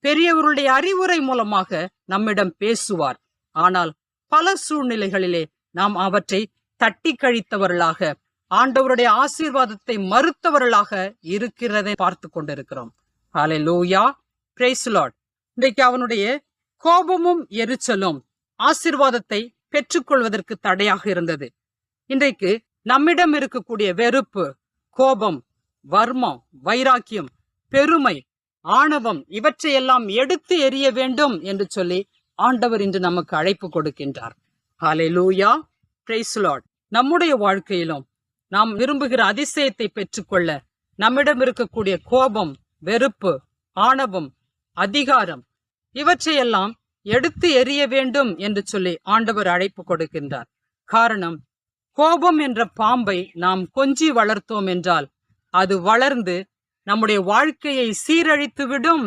பெரியவருடைய அறிவுரை மூலமாக நம்மிடம் பேசுவார். ஆனால் பல சூழ்நிலைகளிலே நாம் அவற்றை தட்டி கழித்தவர்களாக, ஆண்டவருடைய ஆசீர்வாதத்தை மறுத்தவர்களாக இருக்கிறதை பார்த்து கொண்டிருக்கிறோம். ஹல்லேலூயா, பிரைஸ் தி லார்ட். இன்றைக்கு அவனுடைய கோபமும் எரிச்சலும் ஆசீர்வாதத்தை பெற்றுக்கொள்வதற்கு தடையாக இருந்தது. இன்றைக்கு நம்மிடம் இருக்கக்கூடிய வெறுப்பு, கோபம், வர்மம், வைராக்கியம், பெருமை, ஆணவம் இவற்றையெல்லாம் எடுத்து எறிய வேண்டும் என்று சொல்லி ஆண்டவர் இன்று நமக்கு அழைப்பு கொடுக்கின்றார். ஹல்லேலூயா, பிரைஸ் தி லார்ட். நம்முடைய வாழ்க்கையிலும் நாம் விரும்புகிற அதிசயத்தை பெற்றுக்கொள்ள நம்மிடம் இருக்கக்கூடிய கோபம், வெறுப்பு, ஆணவம், அதிகாரம் இவற்றையெல்லாம் எடுத்து எறிய வேண்டும் என்று சொல்லி ஆண்டவர் அழைப்பு கொடுக்கின்றார். காரணம், கோபம் என்ற பாம்பை நாம் கொஞ்சி வளர்த்தோம் என்றால் அது வளர்ந்து நம்முடைய வாழ்க்கையை சீரழித்து விடும்